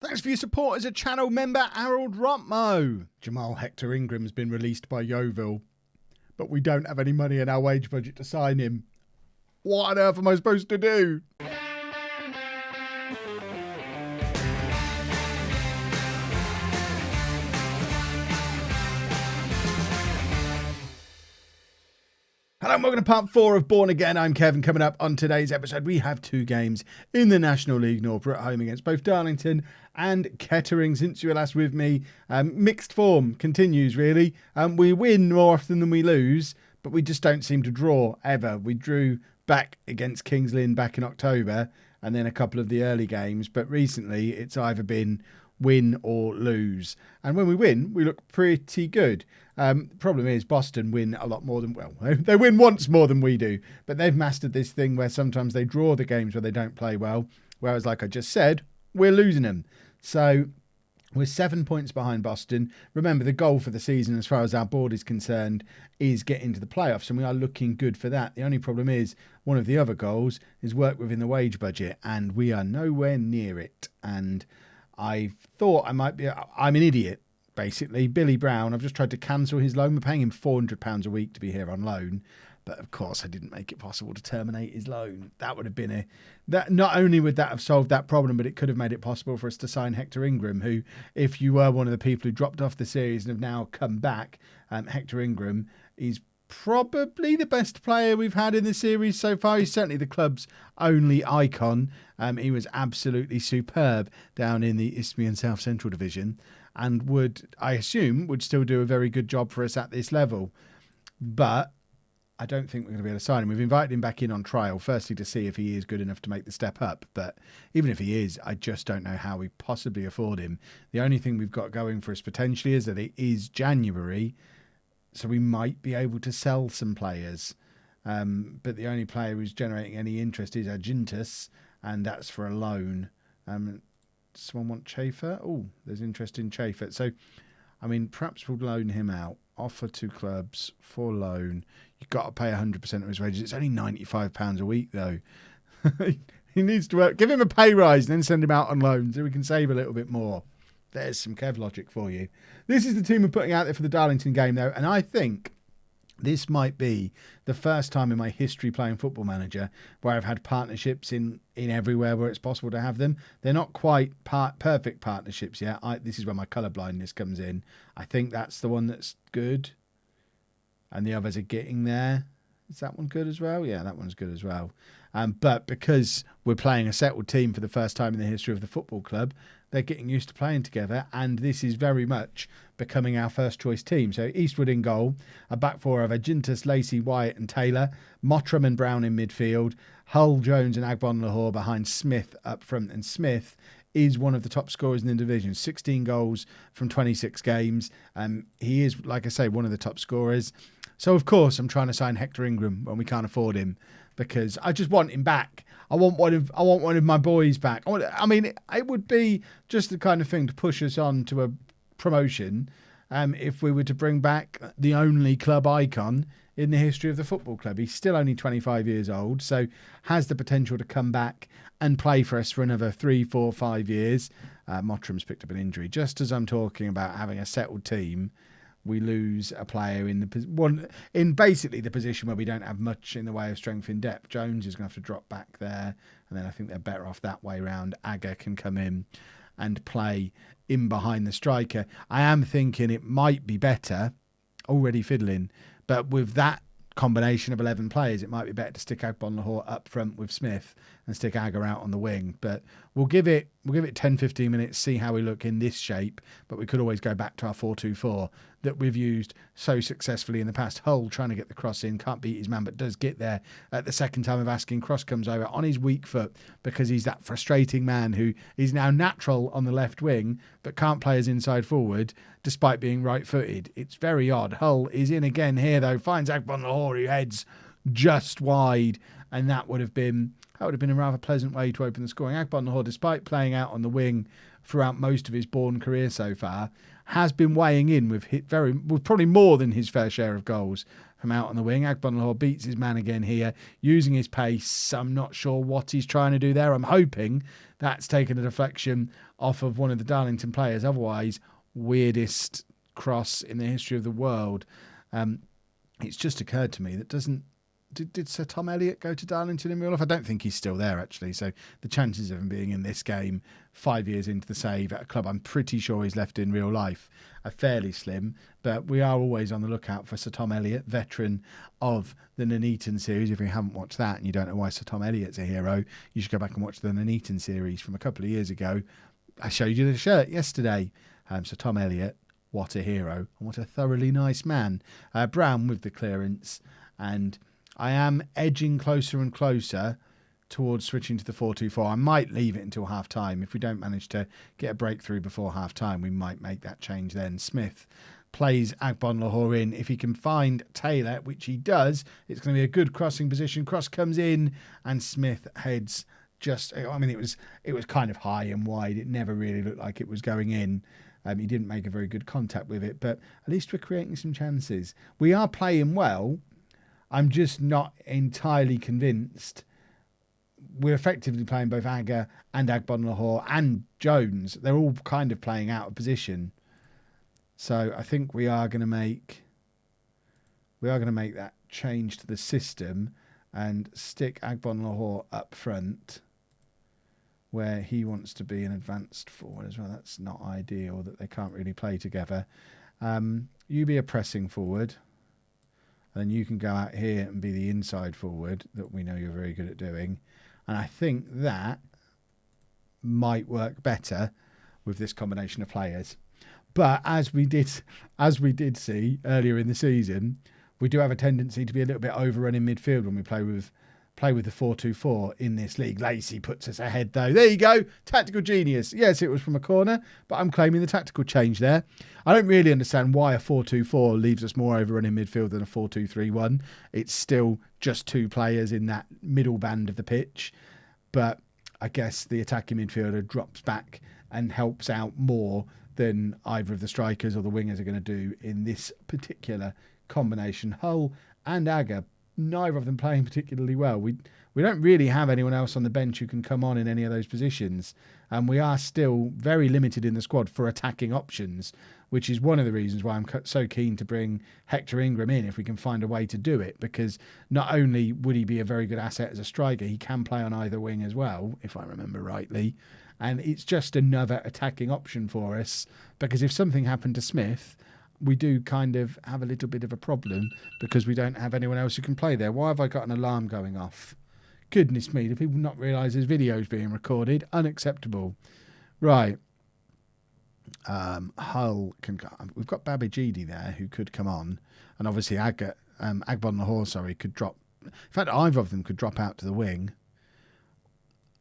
Thanks for your support as a channel member, Harold Rotmo. Jamal Hector Ingram's been released by Yeovil, but we don't have any money in our wage budget to sign him. What on earth am I supposed to do? Hello and welcome to part 4 of Bourne Again. I'm Kevin. Coming up on today's episode, we have 2 games in the National League North. We're at home against both Darlington and Kettering. Since you were last with me, mixed form continues really. We win more often than we lose, but we just don't seem to draw ever. We drew back against Kings Lynn back in October and then a couple of the early games, but recently it's either been win or lose. And when we win, we look pretty good. The problem is Boston win a lot more than, well, they win once more than we do, but they've mastered this thing where sometimes they draw the games where they don't play well, whereas like I just said, we're losing them. So we're 7 points behind Boston. Remember, the goal for the season as far as our board is concerned is get into the playoffs, and we are looking good for that. The only problem is one of the other goals is work within the wage budget, and we are nowhere near it. And I thought I'm an idiot, basically. Billy Brown, I've just tried to cancel his loan. We're paying him £400 a week to be here on loan. But of course, I didn't make it possible to terminate his loan. That would have been not only would that have solved that problem, but it could have made it possible for us to sign Hector Ingram, who, if you were one of the people who dropped off the series and have now come back, Hector Ingram is probably the best player we've had in the series so far. He's certainly the club's only icon. He was absolutely superb down in the Isthmian South Central Division and would, I assume, would still do a very good job for us at this level. But I don't think we're going to be able to sign him. We've invited him back in on trial, firstly to see if he is good enough to make the step up. But even if he is, I just don't know how we possibly afford him. The only thing we've got going for us potentially is that it is January, so we might be able to sell some players. But the only player who's generating any interest is Argentus, and that's for a loan. Does someone want Chafer? Oh, there's interest in Chafer. So, I mean, perhaps we'll loan him out. Offer to clubs for loan. You've got to pay 100% of his wages. It's only £95 a week, though. He needs to work. Give him a pay rise and then send him out on loan so we can save a little bit more. There's some Kev logic for you. This is the team we're putting out there for the Darlington game, though, and I think this might be the first time in my history playing Football Manager where I've had partnerships in everywhere where it's possible to have them. They're not quite perfect partnerships yet. This is where my colour blindness comes in. I think that's the one that's good, and the others are getting there. Is that one good as well? Yeah, that one's good as well. But because we're playing a settled team for the first time in the history of the football club, they're getting used to playing together, and this is very much becoming our first choice team. So Eastwood in goal, a back four of Argentus, Lacey, Wyatt and Taylor, Mottram and Brown in midfield, Hull, Jones and Agbon Lahore behind Smith up front, and Smith is one of the top scorers in the division, 16 goals from 26 games. He is, like I say, one of the top scorers. So, of course, I'm trying to sign Hector Ingram when we can't afford him because I just want him back. I want one of my boys back. It would be just the kind of thing to push us on to a promotion if we were to bring back the only club icon in the history of the football club. He's still only 25 years old, so has the potential to come back and play for us for another 3, 4, 5 years. Mottram's picked up an injury. Just as I'm talking about having a settled team, we lose a player in basically the position where we don't have much in the way of strength in depth. Jones is going to have to drop back there, and then I think they're better off that way round. Aga can come in and play in behind the striker. I am thinking it might be better, already fiddling, but with that combination of 11 players, it might be better to stick Agbon Lahore up front with Smith and stick Aga out on the wing. But we'll give it 10-15 minutes, see how we look in this shape, but we could always go back to our 4-2-4 that we've used so successfully in the past. Hull trying to get the cross in, can't beat his man, but does get there at the second time of asking. Cross comes over on his weak foot because he's that frustrating man who is now natural on the left wing but can't play as inside forward despite being right-footed. It's very odd. Hull is in again here, though, finds Agbon Lahore, who heads just wide, and that would have been a rather pleasant way to open the scoring. Agbon Lahore, despite playing out on the wing throughout most of his Bourne career so far, has been weighing in with probably more than his fair share of goals from out on the wing. Agbonlahor beats his man again here, using his pace. I'm not sure what he's trying to do there. I'm hoping that's taken a deflection off of one of the Darlington players. Otherwise, weirdest cross in the history of the world. It's just occurred to me that did Sir Tom Elliott go to Darlington in real life? I don't think he's still there, actually. So the chances of him being in this game 5 years into the save at a club I'm pretty sure he's left in real life are fairly slim. But we are always on the lookout for Sir Tom Elliott, veteran of the Nuneaton series. If you haven't watched that and you don't know why Sir Tom Elliott's a hero, you should go back and watch the Nuneaton series from a couple of years ago. I showed you the shirt yesterday. Sir Tom Elliott, what a hero and what a thoroughly nice man. Brown with the clearance, and I am edging closer and closer towards switching to the 4-2-4. I might leave it until half-time. If we don't manage to get a breakthrough before half-time, we might make that change then. Smith plays Agbonlahor in. If he can find Taylor, which he does, it's going to be a good crossing position. Cross comes in, and Smith heads just... I mean, it was kind of high and wide. It never really looked like it was going in. He didn't make a very good contact with it, but at least we're creating some chances. We are playing well. I'm just not entirely convinced. We're effectively playing both Agger and Agbonlahor and Jones. They're all kind of playing out of position. So I think we are going to make that change to the system and stick Agbonlahor up front where he wants to be an advanced forward as well. That's not ideal that they can't really play together. You be a pressing forward. And then you can go out here and be the inside forward that we know you're very good at doing. And I think that might work better with this combination of players. But as we did see earlier in the season, we do have a tendency to be a little bit overrun in midfield when we play with the 4-2-4 in this league. Lacey puts us ahead though. There you go. Tactical genius. Yes, it was from a corner, but I'm claiming the tactical change there. I don't really understand why a 4-2-4 leaves us more overrun in midfield than a 4-2-3-1. It's still just two players in that middle band of the pitch. But I guess the attacking midfielder drops back and helps out more than either of the strikers or the wingers are going to do in this particular combination. Hull and Agger, neither of them playing particularly well. We don't really have anyone else on the bench who can come on in any of those positions. And we are still very limited in the squad for attacking options, which is one of the reasons why I'm so keen to bring Hector Ingram in if we can find a way to do it. Because not only would he be a very good asset as a striker, he can play on either wing as well, if I remember rightly. And it's just another attacking option for us. Because if something happened to Smith, we do kind of have a little bit of a problem because we don't have anyone else who can play there. Why have I got an alarm going off? Goodness me, do people not realise there's videos being recorded? Unacceptable. Right. Hull can go. We've got Babajidi there who could come on. And obviously Agbonlahor, could drop. In fact, either of them could drop out to the wing.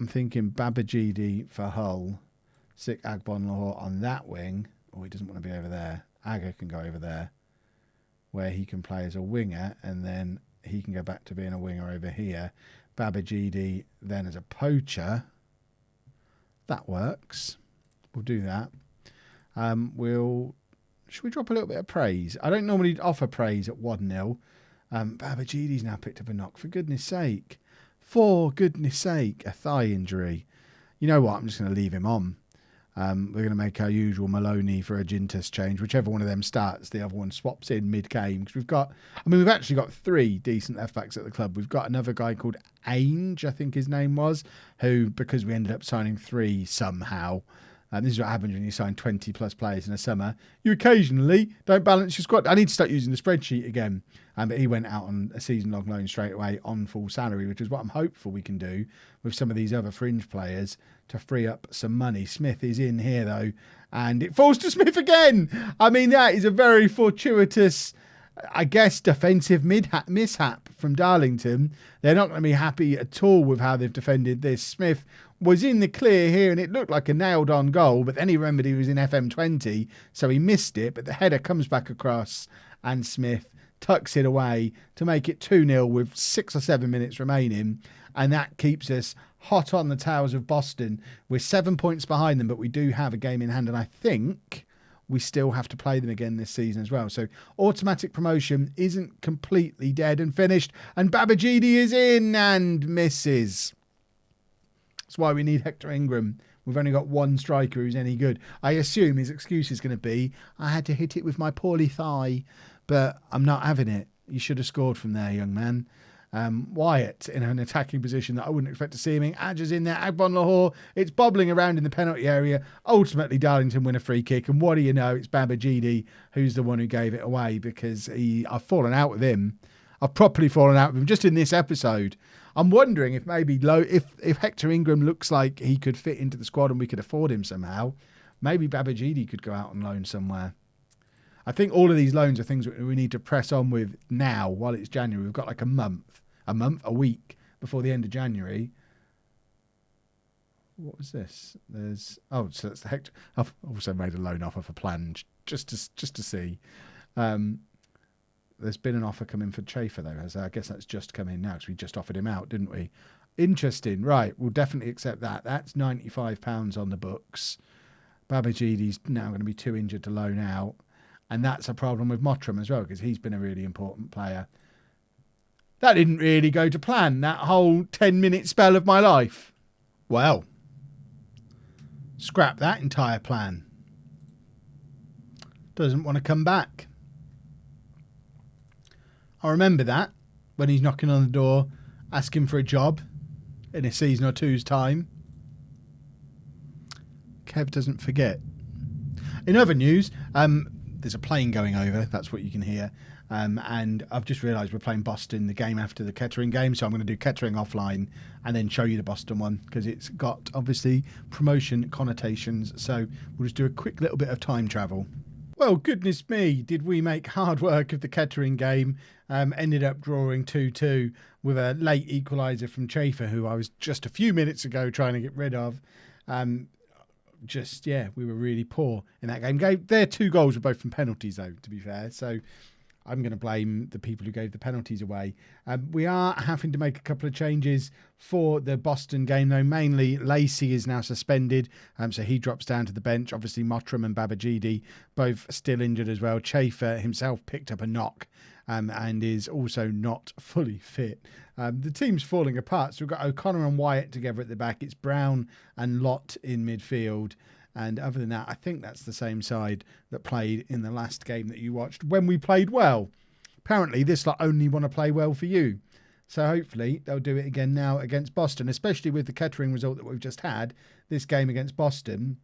I'm thinking Babajidi for Hull. Stick Agbonlahor on that wing. Oh, he doesn't want to be over there. Agger can go over there where he can play as a winger and then he can go back to being a winger over here. Babajidi then as a poacher. That works. We'll do that. Should we drop a little bit of praise? I don't normally offer praise at 1-0. Babajidi's now picked up a knock. For goodness sake. A thigh injury. You know what? I'm just going to leave him on. We're going to make our usual Maloney for a Gintas change. Whichever one of them starts, the other one swaps in mid-game. Because we've actually got three decent left-backs at the club. We've got another guy called Ainge, I think his name was, who, because we ended up signing three somehow, this is what happens when you sign 20-plus players in a summer, you occasionally don't balance your squad. I need to start using the spreadsheet again. But he went out on a season-long loan straight away on full salary, which is what I'm hopeful we can do with some of these other fringe players to free up some money. Smith is in here, though, and it falls to Smith again. I mean, that is a very fortuitous, I guess, defensive mishap from Darlington. They're not going to be happy at all with how they've defended this. Smith was in the clear here, and it looked like a nailed-on goal, but then he remembered he was in FM20, so he missed it, but the header comes back across, and Smith tucks it away to make it 2-0 with 6 or 7 minutes remaining. And that keeps us hot on the tails of Boston. We're 7 points behind them, but we do have a game in hand. And I think we still have to play them again this season as well. So automatic promotion isn't completely dead and finished. And Babajide is in and misses. That's why we need Hector Ingram. We've only got one striker who's any good. I assume his excuse is going to be, I had to hit it with my poorly thigh, but I'm not having it. You should have scored from there, young man. Wyatt in an attacking position that I wouldn't expect to see him in. Adja's in there. Agbon Lahore. It's bobbling around in the penalty area. Ultimately, Darlington win a free kick. And what do you know? It's Babajide who's the one who gave it away, because I've fallen out with him. I've properly fallen out with him just in this episode. I'm wondering if maybe if Hector Ingram looks like he could fit into the squad and we could afford him somehow, maybe Babajide could go out on loan somewhere. I think all of these loans are things we need to press on with now while it's January. We've got like a week before the end of January. What was this? So that's the Hector. I've also made a loan offer for Plan just to see. There's been an offer coming for Chafer though. So I guess that's just come in now because we just offered him out, didn't we? Interesting. Right, we'll definitely accept that. That's £95 on the books. Babajide's now going to be too injured to loan out. And that's a problem with Mottram as well, because he's been a really important player. That didn't really go to plan, that whole 10-minute spell of my life. Well, scrap that entire plan. Doesn't want to come back. I remember that when he's knocking on the door, asking for a job in a season or two's time. Kev doesn't forget. In other news, there's a plane going over. That's what you can hear. And I've just realised we're playing Boston, the game after the Kettering game. So I'm going to do Kettering offline and then show you the Boston one, because it's got, obviously, promotion connotations. So we'll just do a quick little bit of time travel. Well, goodness me, did we make hard work of the Kettering game. Ended up drawing 2-2 with a late equaliser from Chafer, who I was just a few minutes ago trying to get rid of. We were really poor in that game. Their 2 goals were both from penalties, though, to be fair. So I'm going to blame the people who gave the penalties away. We are having to make a couple of changes for the Boston game, though. Mainly, Lacey is now suspended, so he drops down to the bench. Obviously, Mottram and Babajide both still injured as well. Chafer himself picked up a knock and is also not fully fit. The team's falling apart, so we've got O'Connor and Wyatt together at the back. It's Brown and Lott in midfield. And other than that, I think that's the same side that played in the last game that you watched when we played well. Apparently, this lot only want to play well for you. So hopefully they'll do it again now against Boston, especially with the Kettering result that we've just had. This game against Boston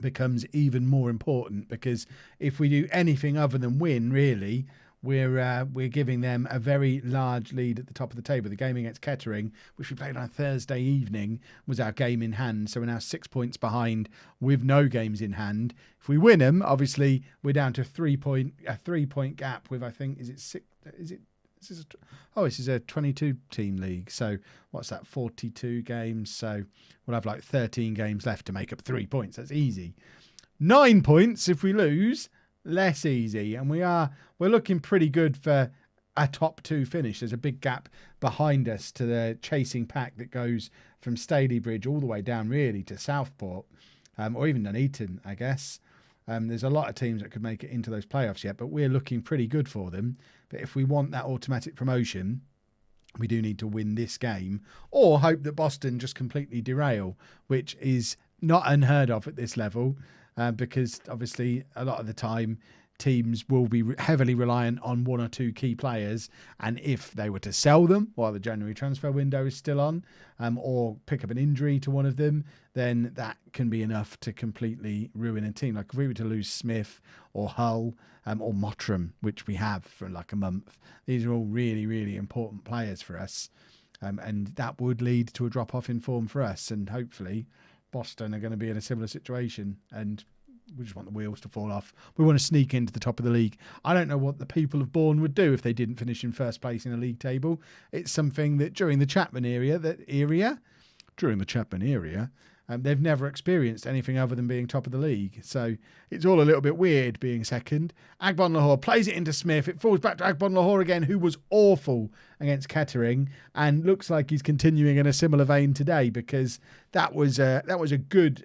becomes even more important, because if we do anything other than win, really, we're giving them a very large lead at the top of the table. The game against Kettering, which we played on Thursday evening, was our game in hand. So we're now 6 points behind with no games in hand. If we win them, obviously we're down to a 3-point gap with, I think, this is a 22 team league. So what's that? 42 games. So we'll have like 13 games left to make up 3 points. That's easy. 9 points if we lose. Less easy, and we're looking pretty good for a top 2 finish. There's a big gap behind us to the chasing pack that goes from Stalybridge all the way down really to Southport, or even Nuneaton, I guess. There's a lot of teams that could make it into those playoffs yet, but we're looking pretty good for them. But if we want that automatic promotion, we do need to win this game, or hope that Boston just completely derail, which is not unheard of at this level. Because obviously a lot of the time teams will be heavily reliant on 1 or 2 key players, and if they were to sell them while the January transfer window is still on, or pick up an injury to one of them, then that can be enough to completely ruin a team. Like if we were to lose Smith or Hull or Mottram, which we have for like a month, these are all really, really important players for us, and that would lead to a drop-off in form for us, and hopefully Boston are going to be in a similar situation, and we just want the wheels to fall off. We want to sneak into the top of the league. I don't know what the people of Bourne would do if they didn't finish in first place in a league table. It's something that during the Chapman era, they've never experienced anything other than being top of the league. So it's all a little bit weird being second. Agbon Lahore plays it into Smith. It falls back to Agbon Lahore again, who was awful against Kettering, and looks like he's continuing in a similar vein today, because that was a good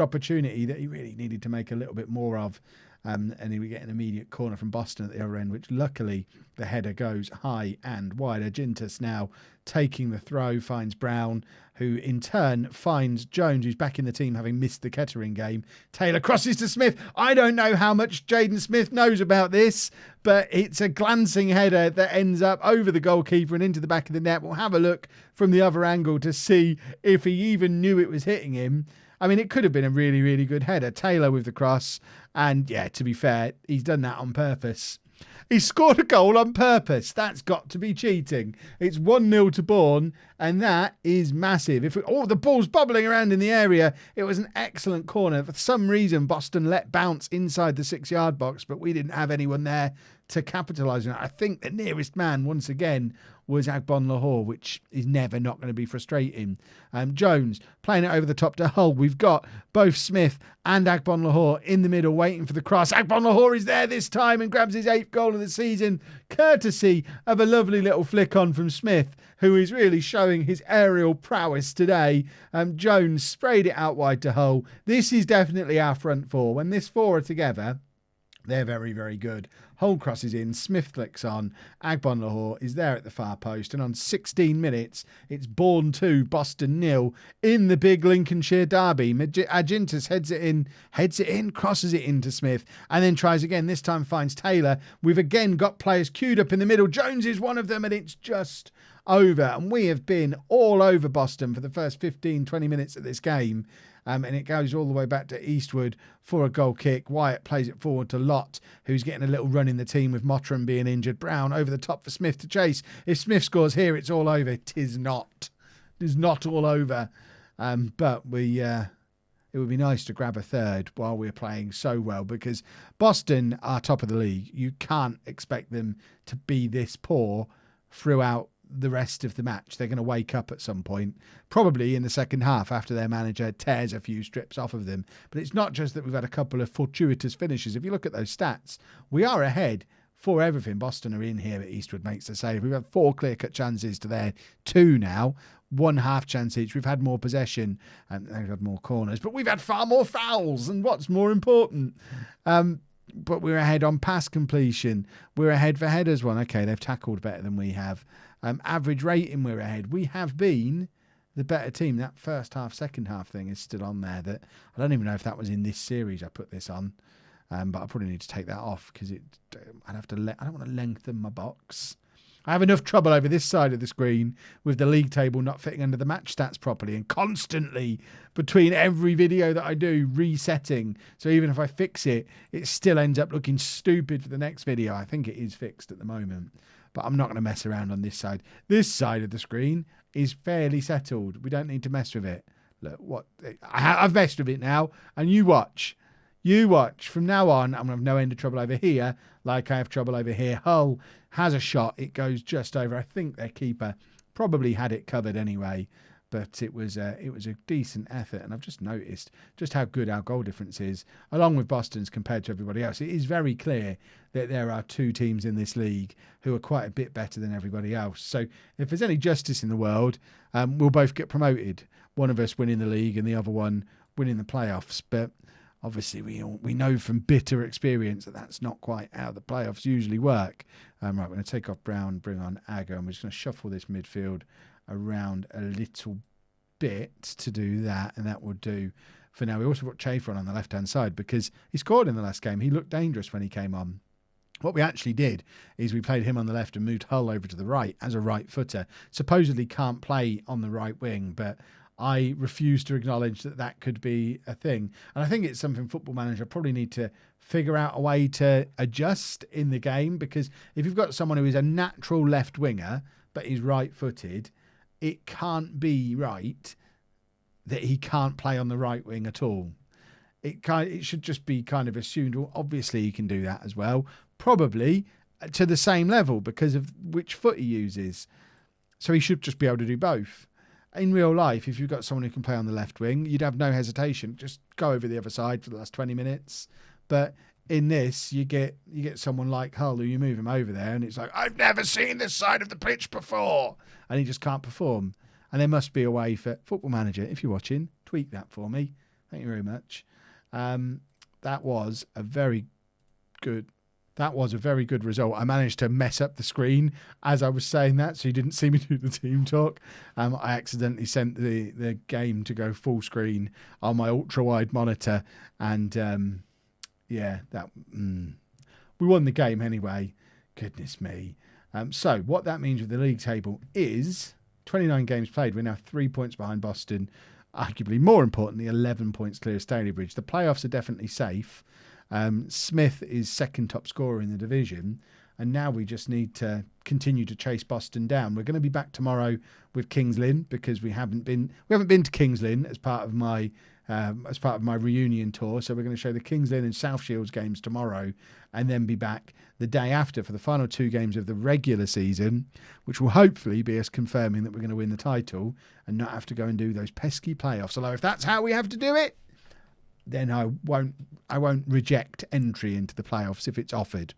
opportunity that he really needed to make a little bit more of. And he would get an immediate corner from Boston at the other end, which luckily the header goes high and wide. Agintas now taking the throw, finds Brown, who in turn finds Jones, who's back in the team having missed the Kettering game. Taylor crosses to Smith. I don't know how much Jaden Smith knows about this, but it's a glancing header that ends up over the goalkeeper and into the back of the net. We'll have a look from the other angle to see if he even knew it was hitting him. I mean, it could have been a really, really good header. Taylor with the cross. And yeah, to be fair, he's done that on purpose. He scored a goal on purpose. That's got to be cheating. It's 1-0 to Bourne, and that is massive. The ball's bubbling around in the area. It was an excellent corner. For some reason, Boston let bounce inside the 6-yard box, but we didn't have anyone there to capitalise on it. I think the nearest man, once again, was Agbon Lahore, which is never not going to be frustrating. Jones playing it over the top to Hull. We've got both Smith and Agbon Lahore in the middle waiting for the cross. Agbon Lahore is there this time and grabs his 8th goal of the season, courtesy of a lovely little flick on from Smith, who is really showing his aerial prowess today. Jones sprayed it out wide to Hull. This is definitely our front four. When this four are together, they're very, very good. Hull crosses in, Smith flicks on, Agbon Lahore is there at the far post, and on 16 minutes, it's Bourne 2, Boston 0 in the big Lincolnshire derby. Agintas heads it in, crosses it into Smith, and then tries again. This time finds Taylor. We've again got players queued up in the middle. Jones is one of them, and it's just over. And we have been all over Boston for the first 15, 20 minutes of this game. And it goes all the way back to Eastwood for a goal kick. Wyatt plays it forward to Lott, who's getting a little run in the team with Mottram being injured. Brown over the top for Smith to chase. If Smith scores here, it's all over. It is not. It is not all over. But it would be nice to grab a third while we're playing so well, because Boston are top of the league. You can't expect them to be this poor throughout the rest of the match. They're going to wake up at some point, probably in the second half after their manager tears a few strips off of them. But it's not just that we've had a couple of fortuitous finishes. If you look at those stats, we are ahead for everything. Boston are in here, but Eastwood makes the save. We've had 4 clear-cut chances to their 2 now. 1 half chance each. We've had more possession and they've had more corners, but we've had far more fouls. And what's more important, but we're ahead on pass completion. We're ahead for headers one. Okay, they've tackled better than we have. Average rating, we're ahead. We have been the better team. That first half, second half thing is still on there. That I don't even know if that was in this series I put this on, but I probably need to take that off because I don't want to lengthen my box. I have enough trouble over this side of the screen with the league table not fitting under the match stats properly, and constantly between every video that I do resetting. So even if I fix it, it still ends up looking stupid for the next video. I think it is fixed at the moment, but I'm not going to mess around on this side. This side of the screen is fairly settled. We don't need to mess with it. Look, I've messed with it now, and you watch. You watch. From now on, I'm going to have no end of trouble over here, like I have trouble over here. Hull has a shot. It goes just over. I think their keeper probably had it covered anyway, but it was a decent effort. And I've just noticed just how good our goal difference is, along with Boston's compared to everybody else. It is very clear that there are 2 teams in this league who are quite a bit better than everybody else. So if there's any justice in the world, we'll both get promoted. One of us winning the league and the other one winning the playoffs. But obviously, we know from bitter experience that that's not quite how the playoffs usually work. Right, we're going to take off Brown, bring on Agger, and we're just going to shuffle this midfield around a little bit to do that, and that will do for now. We also got Chafer on the left-hand side because he scored in the last game. He looked dangerous when he came on. What we actually did is we played him on the left and moved Hull over to the right as a right footer. Supposedly can't play on the right wing, but I refuse to acknowledge that that could be a thing. And I think it's something Football Manager probably need to figure out a way to adjust in the game, because if you've got someone who is a natural left winger, but he's right-footed, it can't be right that he can't play on the right wing at all. It should just be kind of assumed, well, obviously he can do that as well, probably to the same level because of which foot he uses. So he should just be able to do both. in real life, if you've got someone who can play on the left wing, you'd have no hesitation. Just go over the other side for the last 20 minutes. But in this, you get someone like Hull who you move him over there and it's like, I've never seen this side of the pitch before. And he just can't perform. And there must be a way for Football Manager, if you're watching, tweak that for me. Thank you very much. That was a very good result. I managed to mess up the screen as I was saying that, so you didn't see me do the team talk. I accidentally sent the game to go full screen on my ultra-wide monitor, and we won the game anyway. Goodness me. So what that means with the league table is 29 games played. We're now 3 points behind Boston. Arguably more importantly, 11 points clear of Stalybridge. The playoffs are definitely safe. Smith is second top scorer in the division. And now we just need to continue to chase Boston down. We're going to be back tomorrow with Kings Lynn because we haven't been to Kings Lynn as part of my reunion tour. So we're going to show the Kings Lynn and South Shields games tomorrow, and then be back the day after for the final 2 games of the regular season, which will hopefully be us confirming that we're going to win the title and not have to go and do those pesky playoffs. Although if that's how we have to do it, then I won't reject entry into the playoffs if it's offered.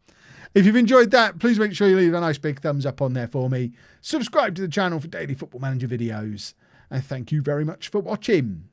If you've enjoyed that, please make sure you leave a nice big thumbs up on there for me. Subscribe to the channel for daily Football Manager videos. And thank you very much for watching.